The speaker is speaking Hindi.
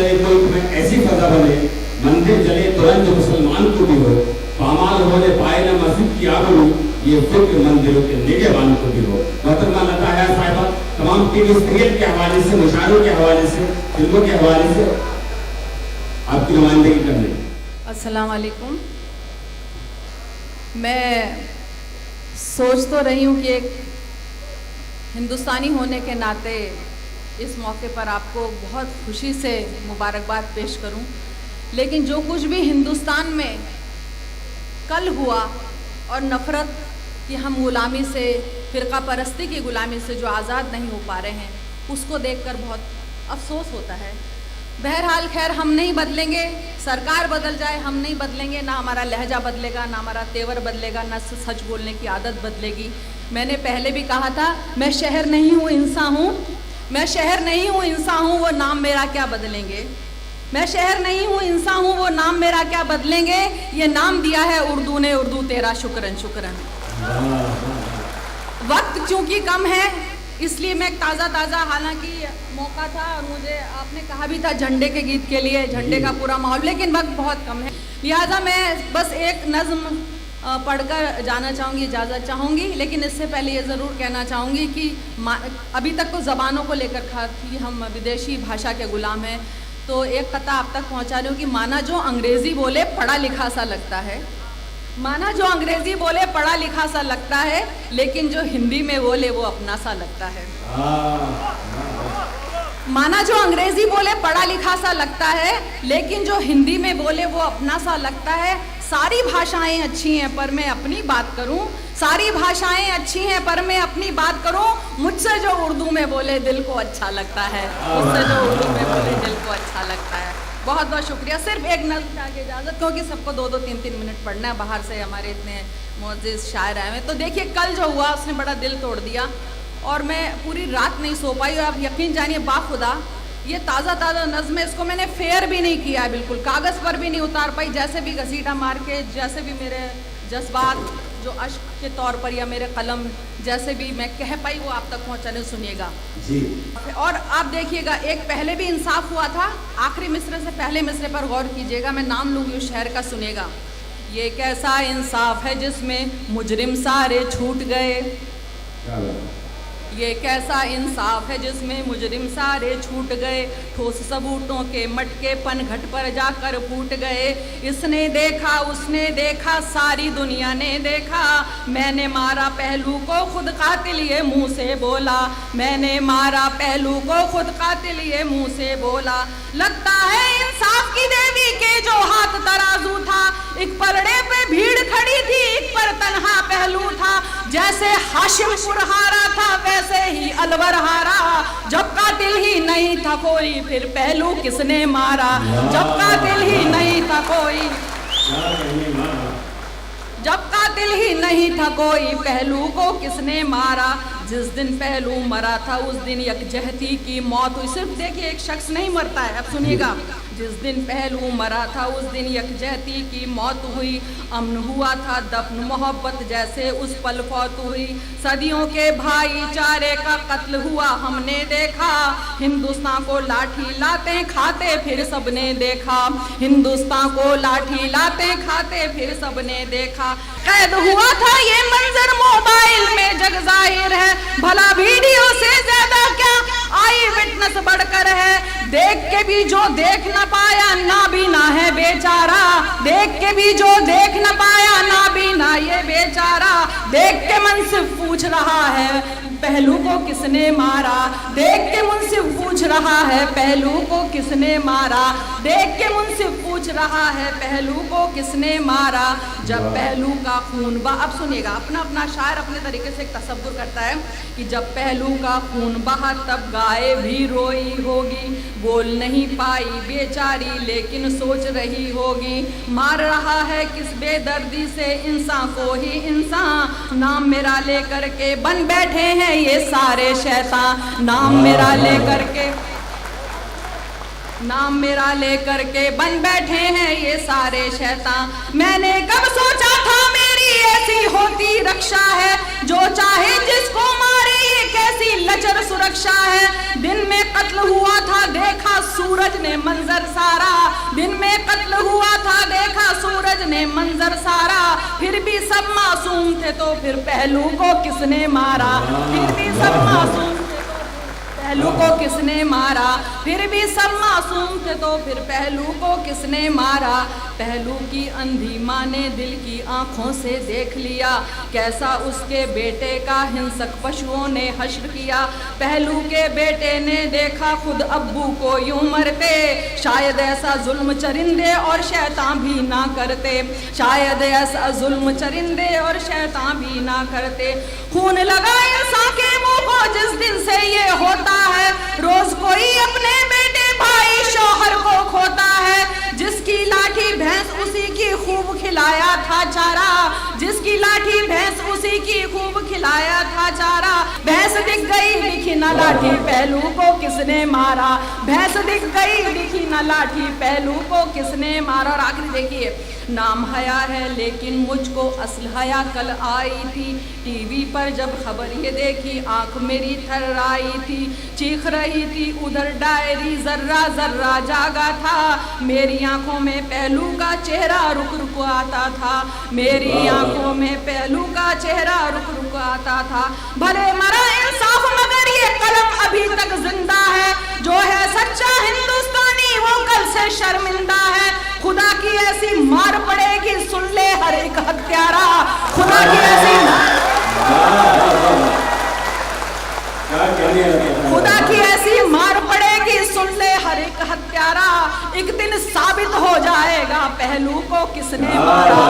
मेरे मुल्क में ऐसी फजा बने, मंदिर जले तुरंत मुसलमान को भी हो, पामाल होने पाए न मस्जिद की आबरू, ये फिक्र मंदिरों के निगहबान को भी हो। मोहतरमा लता हयात साहिबा, तमाम टीवी सीरियल के हवाले से, मुशायरों के हवाले से, फिल्मों के हवाले से आपकी नुमाइंदगी करने। अस्सलाम वालेकुम। मैं सोच तो रही हूँ कि एक हिंदुस्तानी होने के नाते इस मौके पर आपको बहुत खुशी से मुबारकबाद पेश करूं, लेकिन जो कुछ भी हिंदुस्तान में कल हुआ और नफ़रत कि हम गुलामी से, फ़िरका परस्ती की गुलामी से जो आज़ाद नहीं हो पा रहे हैं, उसको देखकर बहुत अफसोस होता है। बहरहाल खैर, हम नहीं बदलेंगे, सरकार बदल जाए, हम नहीं बदलेंगे, ना हमारा लहजा बदलेगा, ना हमारा तेवर बदलेगा, ना सच बोलने की आदत बदलेगी। मैंने पहले भी कहा था, मैं शहर नहीं हूँ इंसान हूँ, मैं शहर नहीं हूँ इंसान हूँ, वो नाम मेरा क्या बदलेंगे। मैं शहर नहीं हूँ इंसान हूँ, वो नाम मेरा क्या बदलेंगे। ये नाम दिया है उर्दू ने, उर्दू तेरा शुक्रन शुक्रन। वक्त चूंकि कम है, इसलिए मैं ताज़ा हालांकि मौका था और मुझे आपने कहा भी था झंडे के गीत के लिए, झंडे का पूरा माहौल, लेकिन वक्त बहुत कम है, लिहाजा मैं बस एक नज़्म पढ़कर जाना चाहूँगी, इजाज़त चाहूँगी। लेकिन इससे पहले ये ज़रूर कहना चाहूँगी कि अभी तक तो ज़बानों को लेकर कहा कि हम विदेशी भाषा के ग़ुलाम हैं, तो एक कथा आप तक पहुँचा रही हूँ कि माना जो अंग्रेज़ी बोले पढ़ा लिखा सा लगता है, माना जो अंग्रेज़ी बोले पढ़ा लिखा सा लगता है, लेकिन जो हिंदी में बोले वो अपना सा लगता है। माना जो अंग्रेज़ी बोले पढ़ा लिखा सा लगता है, लेकिन जो हिंदी में बोले वो अपना सा लगता है। सारी भाषाएं अच्छी हैं पर मैं अपनी बात करूं, सारी भाषाएं अच्छी हैं पर मैं अपनी बात करूं, मुझसे जो उर्दू में बोले दिल को अच्छा लगता है, मुझसे जो उर्दू में बोले दिल को अच्छा लगता है। बहुत बहुत शुक्रिया। सिर्फ एक नज़्म आगे इजाज़त, क्योंकि सबको 2-2 3-3 मिनट पढ़ना है, बाहर से हमारे इतने मुअज़्ज़िज़ शायर आए हैं। तो देखिए, कल जो हुआ उसने बड़ा दिल तोड़ दिया और मैं पूरी रात नहीं सो पाई। और आप यकीन जानिए बाखुदा, ये ताज़ा नज़्म है, इसको मैंने फेयर भी नहीं किया, बिल्कुल कागज़ पर भी नहीं उतार पाई। जैसे भी घसीटा मार के, जैसे भी मेरे जज्बात जो अश्क के तौर पर या मेरे कलम जैसे भी मैं कह पाई, वो आप तक पहुँचाने, सुनिएगा जी। और आप देखिएगा, एक पहले भी इंसाफ हुआ था, आखिरी मिसरे से पहले मिसरे पर गौर कीजिएगा, मैं नाम लूँगी उस शहर का, सुनिएगा। ये कैसा इंसाफ है जिसमें मुजरिम सारे छूट गए, ये कैसा इंसाफ है जिसमें मुजरिम सारे छूट गए, ठोस सबूतों के मटके पनघट पर जाकर फूट गए। इसने देखा, उसने देखा, सारी दुनिया ने देखा, मैंने मारा पहलू को खुद कातिल ये मुंह से बोला, मैंने मारा पहलू को खुद कातिल ये मुंह से बोला। लगता है इंसाफ की देवी के जो हाथ तराजू था, एक परड़े पे भीड़ खड़ी थी, एक पर तन्हा पहलू था। जैसे हाशिमपुर हारा था वैसे ही अलवर हारा, जब कातिल ही नहीं था कोई फिर पहलू किसने मारा, जब कातिल ही नहीं था कोई, जब कातिल ही नहीं था कोई पहलू को किसने मारा। जिस दिन पहलू मरा था उस दिन यकजहती की मौत हुई। सिर्फ देखिए, एक शख्स नहीं मरता है, अब सुनिएगा। जिस दिन पहलू मरा था उस दिन यकजहती की मौत हुई, अमन हुआ था दफन मोहब्बत जैसे उस पल फौत हुई। सदियों के भाईचारे का कत्ल हुआ हमने देखा, हिंदुस्तान को लाठी लाते खाते फिर सबने देखा, हिंदुस्तान को लाठी लाते खाते फिर सबने देखा। कैद हुआ था ये मंजर मोबाइल में जग जाहिर है, भला वीडियो से ज्यादा क्या आई विटनेस बढ़कर है। देख के भी जो देख न पाया नाबीना है बेचारा, देख के भी जो देख न पाया नाबीना ये बेचारा। देख के मुनसिफ पूछ रहा है पहलू को किसने मारा, देख के मुनसिफ पूछ रहा है पहलू को किसने मारा, देख के मुनसिफ पूछ रहा है पहलू को किसने मारा। जब पहलू का खून बहा, अब सुनिएगा, अपना अपना शायर अपने तरीके से एक तसव्वुर करता है कि जब पहलू का खून बहा तब गाय भी रोई होगी, बोल नहीं पाई बेचारी लेकिन सोच रही होगी। मार रहा है किस बेदर्दी से इंसान को ही इंसान, नाम मेरा लेकर के बन बैठे हैं ये सारे शैतान, नाम मेरा लेकर के, नाम मेरा लेकर के बन बैठे हैं ये सारे शैतान। मैंने कब सोचा था मेरी ऐसी होती रक्षा है, जो चाहे जिसको मारे ये कैसी लचर सुरक्षा है, दिन में कत्ल हुआ था देखा सूरज ने मंजर सारा, दिन में कत्ल हुआ था देखा सूरज ने मंजर सारा, फिर भी सब मासूम थे तो फिर पहलू को किसने मारा, फिर भी सब मासूम थे तो पहलू को किसने मारा, फिर भी सब मासूम थे तो फिर पहलू को किसने मारा। पहलू की अंधी माँ ने दिल की आंखों से देख लिया, कैसा उसके बेटे का हिंसक पशुओं ने हश्र किया। पहलू के बेटे ने देखा खुद अब्बू को यूं मरते, शायद ऐसा जुल्म चरिंदे और शैतान भी ना करते, शायद ऐसा जुल्म चरिंदे और शैतान भी ना करते। खून लगा इंसान के मुंह को जिस दिन से ये होता है, रोज कोई अपने बेटे भाई शौहर को खोता है। जिसकी लाठी भैंस उसी की खूब खिलाया था चारा, जिसकी लाठी भैंस उसी की खूब खिलाया था चारा। भैंस दिख गई दिखी ना लाठी पहलू को किसने मारा, भैंस दिख गई दिखी ना लाठी पहलू को किसने मारा। और आखिरी देखिए, नाम हया है लेकिन मुझको असल हया कल आई थी, टीवी पर जब खबर ये देखी आंख मेरी थर आई थी, चीख रही थी उधर डायरी जर्रा जर्रा जागा था, मेरी आंखों में पहलू का चेहरा रुक रुक आता था, मेरी आंखों में पहलू का चेहरा रुक रुक आता था। भले मरा इंसाफ मगर ये कलम अभी तक जिंदा है, जो है सच्चा हिंदुस्तानी वो कल से शर्मिंदा है। खुदा की ऐसी मार पड़ेगी सुन ले हर एक हत्यारा, खुदा की ऐसी खुदा की ऐसी मार पड़ेगी सुन ले हर एक हत्यारा। एक दिन साबित हो जाएगा पहलू को किसने मारा।